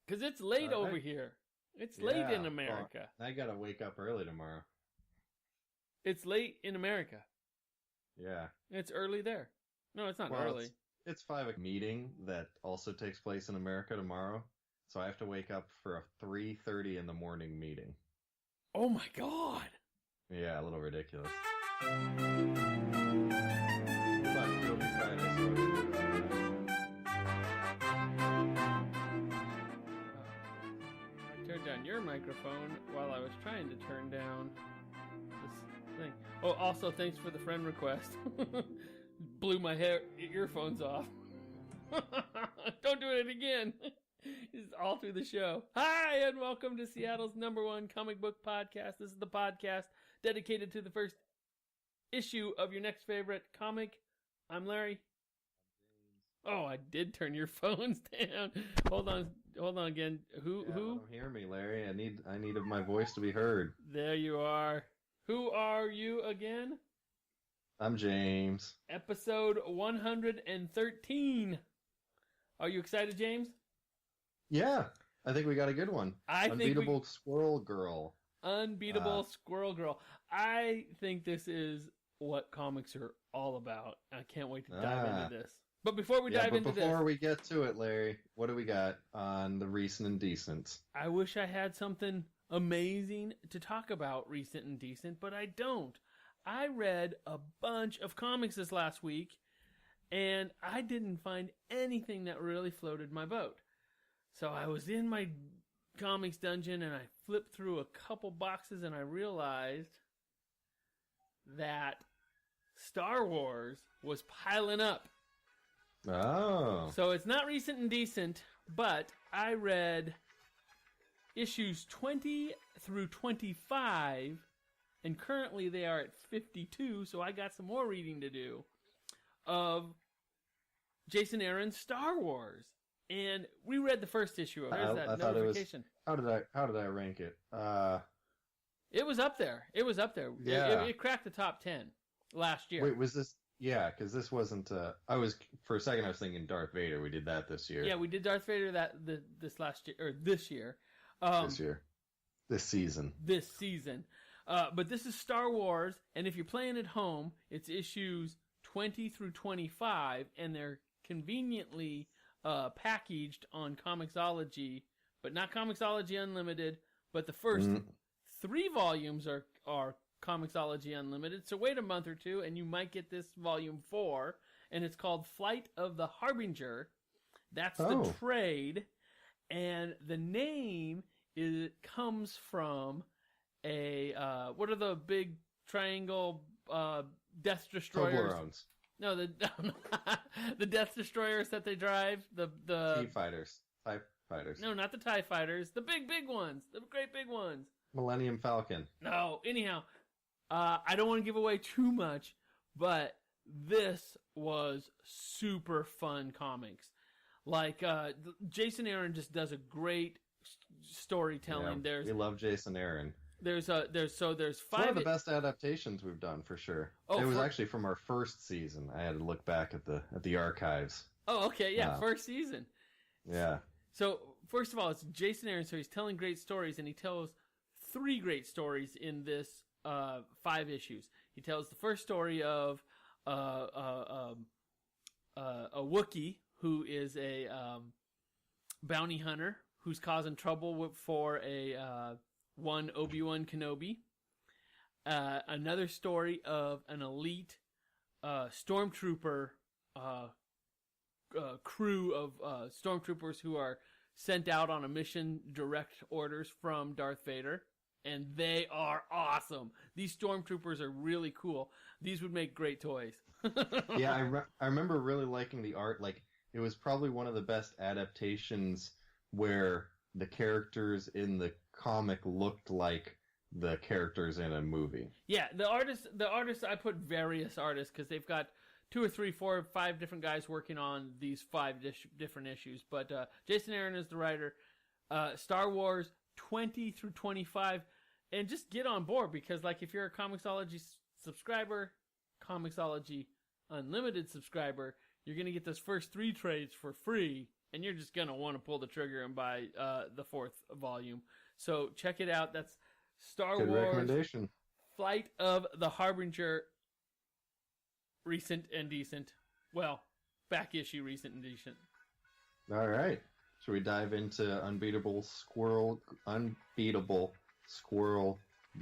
Because it's late over here. It's late in America. Well, I gotta wake up early tomorrow. It's late in America. Yeah. It's early there. No, it's not early. It's 5 meeting that also takes place in America tomorrow. So I have to wake up for a 3:30 in the morning meeting. Oh my God. Yeah, a little ridiculous. But it'll be Friday, so I turned down your microphone while I was trying to turn down this thing. Oh, also, thanks for the friend request. Blew my earphones off. Don't do it again. It's all through the show. Hi, and welcome to Seattle's #1 comic book podcast. This is the podcast dedicated to the first issue of your next favorite comic. I'm Larry. I'm James. Oh, I did turn your phones down. Hold on again. Who? Don't hear me, Larry. I need my voice to be heard. There you are. Who are you again? I'm James. Episode 113. Are you excited, James? Yeah, I think we got a good one. Unbeatable Squirrel Girl. Unbeatable Squirrel Girl. I think this is what comics are all about. I can't wait to dive into this. But before we get to it, Larry, what do we got on the Recent and Decent? I wish I had something amazing to talk about Recent and Decent, but I don't. I read a bunch of comics this last week, and I didn't find anything that really floated my boat. So I was in my comics dungeon, and I flipped through a couple boxes, and I realized that Star Wars was piling up. Oh. So it's not Recent and Decent, but I read issues 20 through 25, and currently they are at 52, so I got some more reading to do, of Jason Aaron's Star Wars. And we read the first issue of it. There's that notification. How did I rank it? It was up there. Yeah. It cracked the top 10 last year. Wait, was this... Yeah, because this wasn't... for a second I was thinking Darth Vader. We did that this year. Yeah, we did Darth Vader this last year, or this year. This season. But this is Star Wars, and if you're playing at home, it's issues 20 through 25, and they're conveniently packaged on Comixology, but not Comixology Unlimited, but the first 3 volumes are Comixology Unlimited, so wait a month or two, and you might get this volume 4, and it's called Flight of the Harbinger. That's the trade, and the name comes from a, what are the big triangle Death Destroyers? Toblerones. No, the Death Destroyers that they drive. The TIE Fighters. TIE Fighters. No, not the TIE Fighters. The big ones. The great big ones. Millennium Falcon. No, anyhow. I don't want to give away too much, but this was super fun comics. Like, Jason Aaron just does a great storytelling. Yeah, we love Jason Aaron. There's 5. It's one of the best adaptations we've done for sure. It was actually from our first season. I had to look back at the archives. Oh, okay, yeah, first season. Yeah. So first of all, it's Jason Aaron. So he's telling great stories, and he tells 3 great stories in this 5 issues. He tells the first story of a Wookiee who is a bounty hunter who's causing trouble for one Obi-Wan Kenobi. Another story of an elite stormtrooper crew of stormtroopers who are sent out on a mission, direct orders from Darth Vader. And they are awesome. These stormtroopers are really cool. These would make great toys. Yeah, I remember really liking the art. Like, it was probably one of the best adaptations where the characters in the comic looked like the characters in a movie. Yeah, the artists, I put various artists because they've got 2 or 3, 4, 5 different guys working on these 5 different issues. But Jason Aaron is the writer. Star Wars 20 through 25. And just get on board because, like, if you're a Comixology subscriber, Comixology Unlimited subscriber, you're going to get those first 3 trades for free. and you're just going to want to pull the trigger and buy the 4th volume. So check it out. That's Star Good Wars recommendation. Flight of the Harbinger, recent and decent. Well, back issue, recent and decent. All right. Should we dive into Unbeatable Squirrel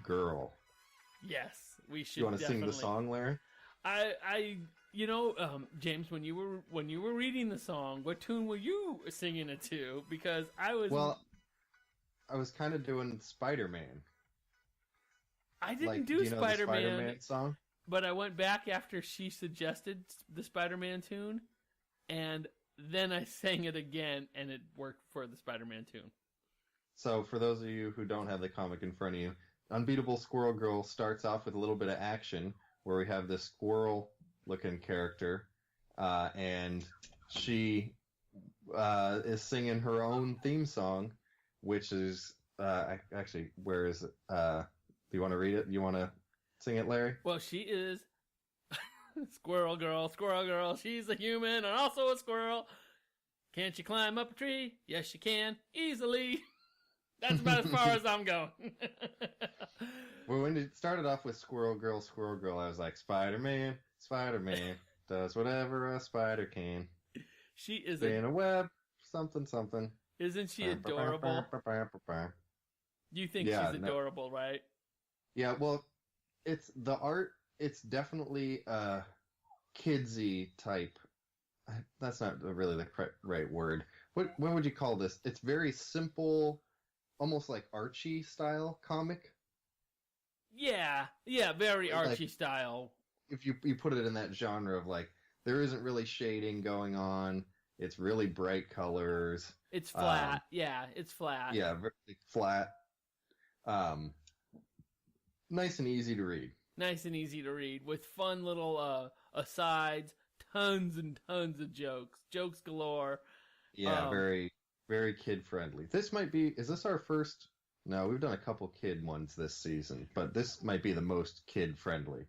Girl? Yes, we should. You want to definitely sing the song, Larry? James, when you were reading the song, what tune were you singing it to? Because I was kind of doing Spider-Man. I didn't do do you know Spider-Man, the Spider-Man song? But I went back after she suggested the Spider-Man tune, and then I sang it again, and it worked for the Spider-Man tune. So, for those of you who don't have the comic in front of you, Unbeatable Squirrel Girl starts off with a little bit of action, where we have this squirrel-looking character, and she is singing her own theme song, which is actually, where is it? Do you want to read it? You want to sing it, Larry? Well, she is Squirrel Girl. She's a human and also a squirrel. Can't you climb up a tree? Yes, you can, easily. That's about as far as I'm going. Well, when it started off with Squirrel Girl, I was like, Spider-Man does whatever a spider can. She is in a web, something. Isn't she adorable? You think she's adorable, right? Yeah, well, it's the art. It's definitely a kidsy type. That's not really the right word. What would you call this? It's very simple, almost like Archie style comic. Yeah, very Archie style. If you put it in that genre of like, there isn't really shading going on. It's really bright colors. It's flat. It's flat. Yeah, very flat. Nice and easy to read. Nice and easy to read with fun little asides, tons and tons of jokes. Jokes galore. Yeah, very, very kid-friendly. Is this our first? No, we've done a couple kid ones this season, but this might be the most kid-friendly.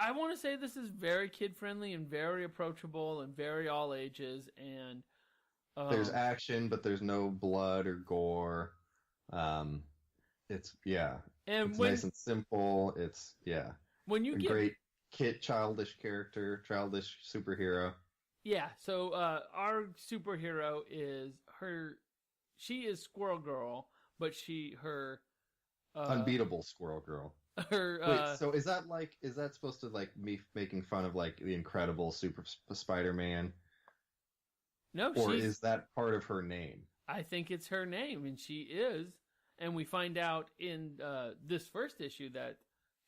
I want to say this is very kid-friendly and very approachable and very all ages, and there's action, but there's no blood or gore. It's nice and simple. It's when you get great childish character, childish superhero. Yeah, so our superhero is she is Squirrel Girl, but her Unbeatable Squirrel Girl. Wait, so is that supposed to like me making fun of like the Incredible Super Spider-Man? No, or is that part of her name? I think it's her name, and she is, and we find out in this first issue that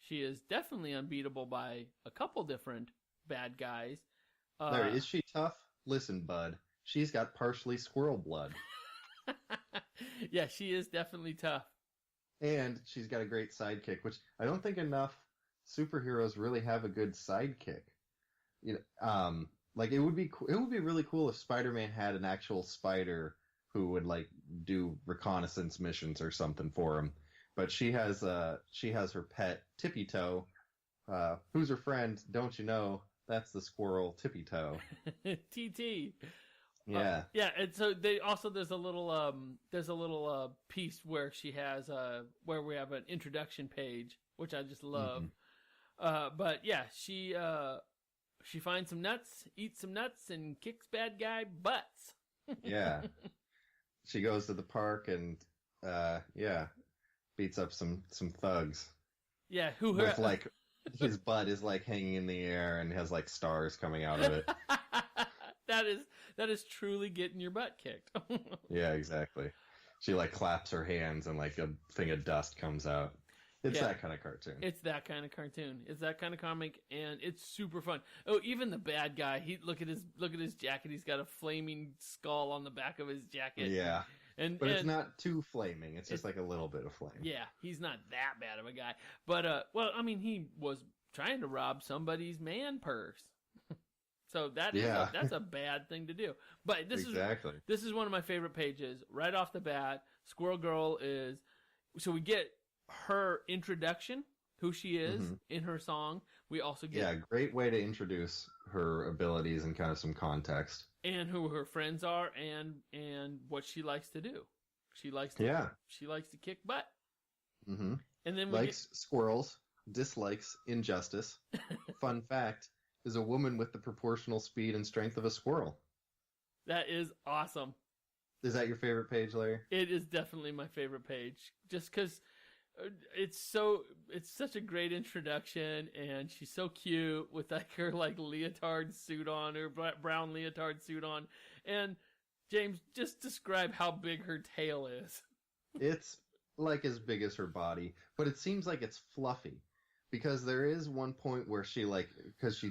she is definitely unbeatable by a couple different bad guys. Larry, is she tough? Listen, bud, she's got partially squirrel blood. Yeah, she is definitely tough. And she's got a great sidekick, which I don't think enough superheroes really have a good sidekick. Like it would be really cool if Spider-Man had an actual spider who would like do reconnaissance missions or something for him. But she has her pet Tippy Toe, who's her friend. Don't you know? That's the squirrel Tippy Toe. TT. Yeah. And so there's a little piece where she has where we have an introduction page, which I just love. Mm-hmm. But yeah, she finds some nuts, eats some nuts, and kicks bad guy butts. Yeah. She goes to the park and beats up some thugs. Yeah, with like his butt is like hanging in the air and has like stars coming out of it. That is truly getting your butt kicked. Yeah, exactly. She like claps her hands and like a thing of dust comes out. It's that kind of cartoon. It's that kind of cartoon. It's that kind of comic, and it's super fun. Oh, even the bad guy. Look at his jacket. He's got a flaming skull on the back of his jacket. Yeah, but it's not too flaming. It's just like a little bit of flame. Yeah, he's not that bad of a guy. But he was trying to rob somebody's man purse. So that's a bad thing to do. But this is one of my favorite pages right off the bat. Squirrel Girl is so we get her introduction, who she is in her song. We also get great way to introduce her abilities and kind of some context. and who her friends are, and what she likes to do. She likes to kick butt. Mm-hmm. And then likes squirrels, dislikes injustice. Fun fact: is a woman with the proportional speed and strength of a squirrel. That is awesome. Is that your favorite page, Larry? It is definitely my favorite page, just because it's such a great introduction, and she's so cute with her leotard suit on, her brown leotard suit on. And James, just describe how big her tail is. It's like as big as her body, but it seems like it's fluffy, because there is one point where because she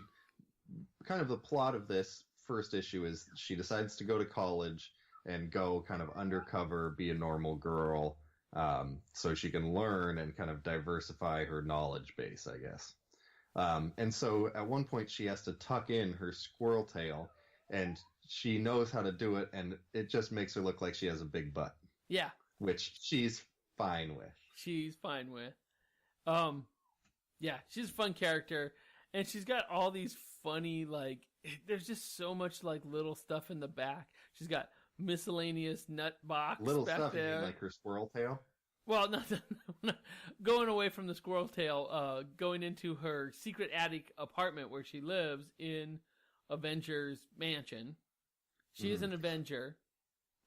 kind of the plot of this first issue is she decides to go to college and go kind of undercover, be a normal girl, so she can learn and kind of diversify her knowledge base, I guess. And so at one point she has to tuck in her squirrel tail, and she knows how to do it, and it just makes her look like she has a big butt. Yeah. Which she's fine with. Yeah, she's a fun character, and she's got all these funny, there's just so much, little stuff in the back. She's got miscellaneous nut box little back stuff, there. You mean like her squirrel tail? Well, not going away from the squirrel tail, going into her secret attic apartment where she lives in Avengers Mansion. She is an Avenger.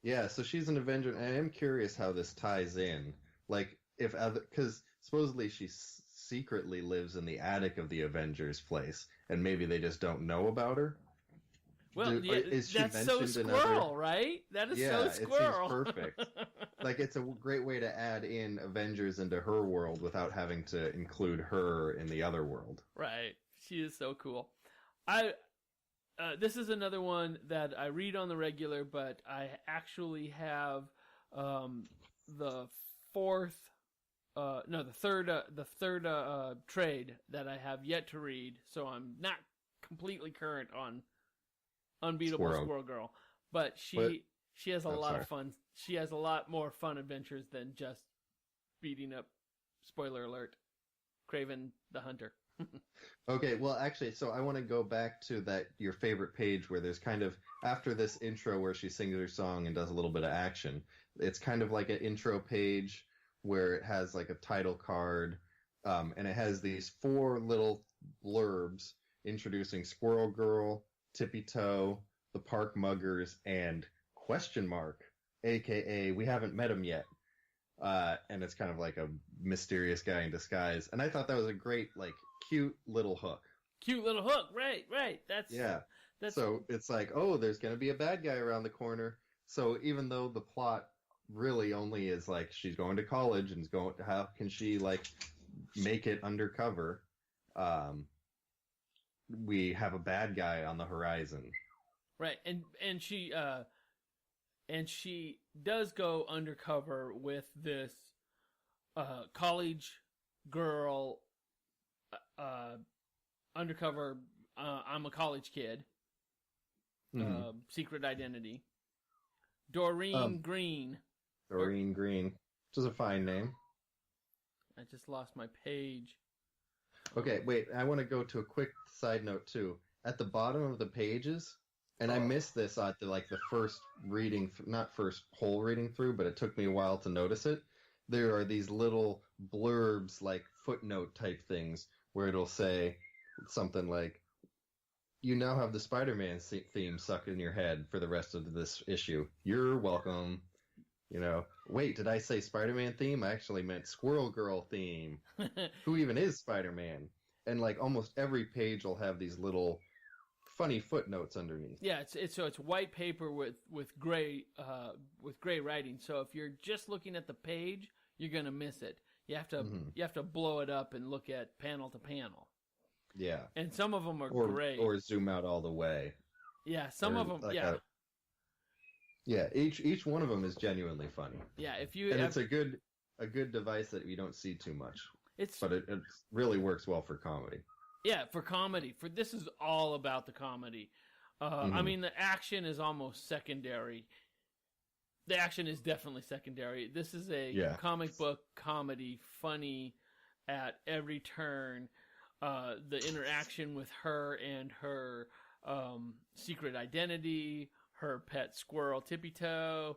Yeah, so she's an Avenger, and I am curious how this ties in. Because supposedly she secretly lives in the attic of the Avengers place, and maybe they just don't know about her. Well, that's so Squirrel, right? That is so Squirrel. It seems perfect. It's a great way to add in Avengers into her world without having to include her in the other world. Right. She is so cool. This is another one that I read on the regular, but I actually have the third trade that I have yet to read, so I'm not completely current on Unbeatable Squirrel Girl. But she has a lot of fun. She has a lot more fun adventures than just beating up, spoiler alert, Kraven the Hunter. Okay, well, actually, so I want to go back to your favorite page where there's kind of, after this intro where she sings her song and does a little bit of action, it's kind of like an intro page where it has a title card, and it has these 4 little blurbs introducing Squirrel Girl, Tippy Toe, the Park Muggers, and question mark, aka we haven't met him yet. And it's kind of like a mysterious guy in disguise. And I thought that was a great, cute little hook. Right. That's so it's there's going to be a bad guy around the corner. So even though the plot really only is she's going to college and how can she make it undercover, we have a bad guy on the horizon. Right. And she does go undercover with this college girl, undercover, I'm a college kid, secret identity. Doreen Green. Doreen Green, which is a fine name. I just lost my page. Okay, wait, I want to go to a quick side note, too. At the bottom of the pages, and I missed this at the first reading, not first whole reading through, but it took me a while to notice it. There are these little blurbs, footnote type things, where it'll say something like, you now have the Spider-Man theme stuck in your head for the rest of this issue. You're welcome. Wait, did I say Spider-Man theme? I actually meant Squirrel Girl theme. Who even is Spider-Man? And almost every page will have these little funny footnotes underneath. Yeah, it's white paper with gray writing. So if you're just looking at the page, you're gonna miss it. You have to blow it up and look at panel to panel. Yeah, and some of them are great. Or zoom out all the way. Yeah, some of them. Yeah, each one of them is genuinely funny. Yeah, it's a good device that you don't see too much. But it really works well for comedy. Yeah, for comedy. This is all about the comedy. I mean, the action is almost secondary. The action is definitely secondary. This is a comic book comedy, funny at every turn. The interaction with her and her secret identity, her pet squirrel Tippy Toe,